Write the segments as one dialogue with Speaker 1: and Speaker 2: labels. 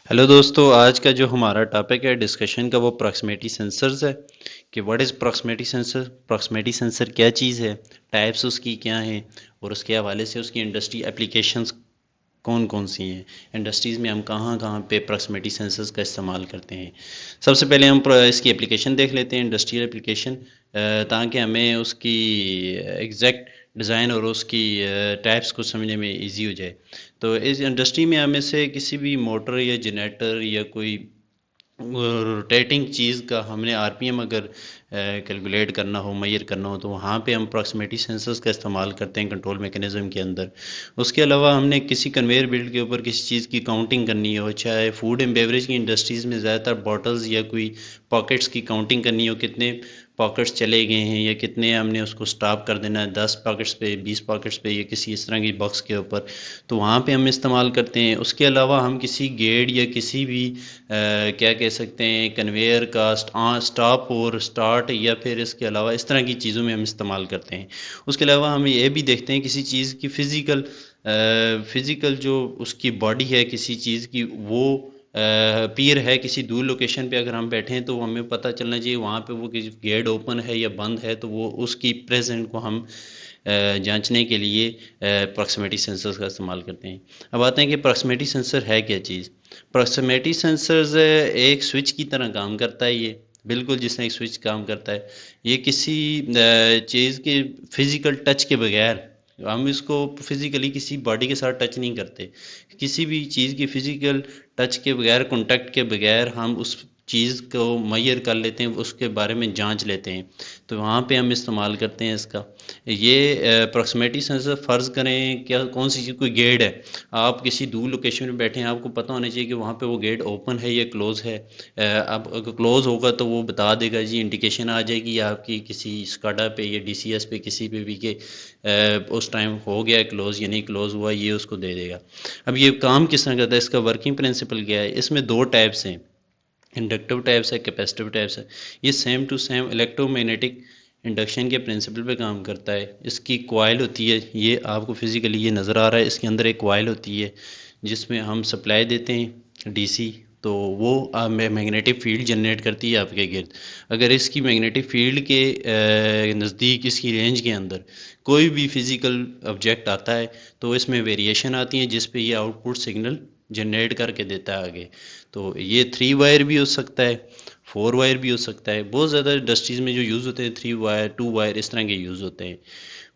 Speaker 1: Hello दोस्तों, आज का जो हमारा टॉपिक है डिस्कशन का वो प्रॉक्सिमिटी सेंसर्स है कि what is proximity sensor. Proximity sensor क्या चीज़ है, टाइप्स उसकी क्या हैं, और उसके हवाले से उसकी इंडस्ट्री एप्लीकेशंस कौन कौन सी हैं, इंडस्ट्रीज़ में हम कहाँ कहाँ पे प्रॉक्सिमिटी सेंसर्स का इस्तेमाल करते हैं। सबसे पहले हम इसकी एप्लीकेशन देख लेते हैं, इंडस्ट्रियल एप्लीकेशन, ताकि हमें उसकी एग्जैक्ट डिज़ाइन और उसकी टाइप्स को समझने में इजी हो जाए। तो इस इंडस्ट्री में हमें से किसी भी मोटर या जनरेटर या कोई रोटेटिंग चीज़ का हमने आरपीएम अगर कैलकुलेट करना हो, मैयर करना हो, तो वहाँ पे हम प्रॉक्सिमिटी सेंसर्स का इस्तेमाल करते हैं कंट्रोल मैकेनिज्म के अंदर। उसके अलावा हमने किसी कन्वेयर बेल्ट के ऊपर किसी चीज़ की काउंटिंग करनी हो, चाहे फूड एंड बेवरेज की इंडस्ट्रीज़ में ज़्यादातर बॉटल्स या कोई पॉकेट्स की काउंटिंग करनी हो, कितने पॉकेट्स चले गए हैं या कितने हमने उसको स्टॉप कर देना है, 10 पॉकेट्स पे, 20 पॉकेट्स पे, या किसी इस तरह की बॉक्स के ऊपर, तो वहाँ पे हम इस्तेमाल करते हैं। उसके अलावा हम किसी गेट या किसी भी क्या कह सकते हैं कन्वेयर का स्टॉप और स्टार्ट, या फिर इसके अलावा इस तरह की चीज़ों में हम इस्तेमाल करते हैं। उसके अलावा हम ये भी देखते हैं किसी चीज़ की फ़िज़िकल जो उसकी बॉडी है किसी चीज़ की, वो पीर है किसी दूर लोकेशन पे अगर हम बैठे हैं, तो हमें पता चलना चाहिए वहाँ पे वो किसी गेट ओपन है या बंद है, तो वो उसकी प्रेजेंट को हम जांचने के लिए प्रॉक्सिमिटी सेंसर्स का इस्तेमाल करते हैं। अब आते हैं कि प्रॉक्सिमिटी सेंसर है क्या चीज़। प्रॉक्सिमिटी सेंसर्स एक स्विच की तरह काम करता है, ये बिल्कुल जिस तरह एक स्विच काम करता है। ये किसी चीज़ के फिज़िकल टच के बगैर, हम इसको फिज़िकली किसी बॉडी के साथ टच नहीं करते, किसी भी चीज़ की फिज़िकल टच के बगैर, कॉन्टैक्ट के बगैर हम उस चीज़ को मैयर कर लेते हैं, उसके बारे में जांच लेते हैं। तो वहाँ पे हम इस्तेमाल करते हैं इसका। ये प्रॉक्सिमिटी सेंसर फ़र्ज़ करें क्या कौन सी चीज़, कोई गेट है, आप किसी दूर लोकेशन में बैठे हैं, आपको पता होना चाहिए कि वहाँ पे वो गेट ओपन है या क्लोज़ है। अब अगर क्लोज़ होगा तो वो बता देगा जी, इंडिकेशन आ जाएगी आपकी किसी स्काडा पे या डीसीएस पे किसी पे भी कि उस टाइम हो गया क्लोज़ या नहीं क्लोज़ हुआ, ये उसको दे देगा। अब ये काम किस तरह करता है, इसका वर्किंग प्रिंसिपल क्या है। इसमें दो टाइप्स हैं, इंडक्टिव टाइप्स है, कैपेसिटिव टाइप्स है। ये same to same electromagnetic induction के प्रिंसिपल पे काम करता है। इसकी कॉइल होती है, ये आपको फिजिकली ये नज़र आ रहा है, इसके अंदर एक कॉइल होती है जिसमें हम सप्लाई देते हैं डीसी, तो वो मैग्नेटिक फील्ड जनरेट करती है आपके गिर्द। अगर इसकी मैग्नेटिक फील्ड के नज़दीक, इसकी रेंज के अंदर कोई भी फिज़िकल ऑब्जेक्ट आता है, तो इसमें वेरिएशन आती है जिस पे ये आउटपुट सिग्नल जनरेट करके देता है आगे। तो ये 3 वायर भी हो सकता है, 4 वायर भी हो सकता है। बहुत ज़्यादा इंडस्ट्रीज़ में जो यूज़ होते हैं 3 वायर, 2 वायर, इस तरह के यूज़ होते हैं।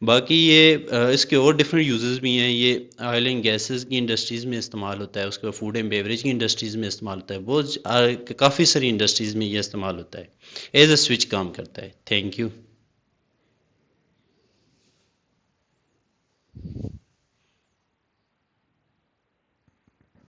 Speaker 1: बाकी ये इसके और डिफरेंट यूजेस भी हैं। ये ऑयल एंड गैसेस की इंडस्ट्रीज़ में इस्तेमाल होता है, उसके बाद फूड एंड बेवरेज की इंडस्ट्रीज़ में इस्तेमाल होता है, बहुत काफ़ी सारी इंडस्ट्रीज़ में ये इस्तेमाल होता है, एज अ स्विच काम करता है। Thank you.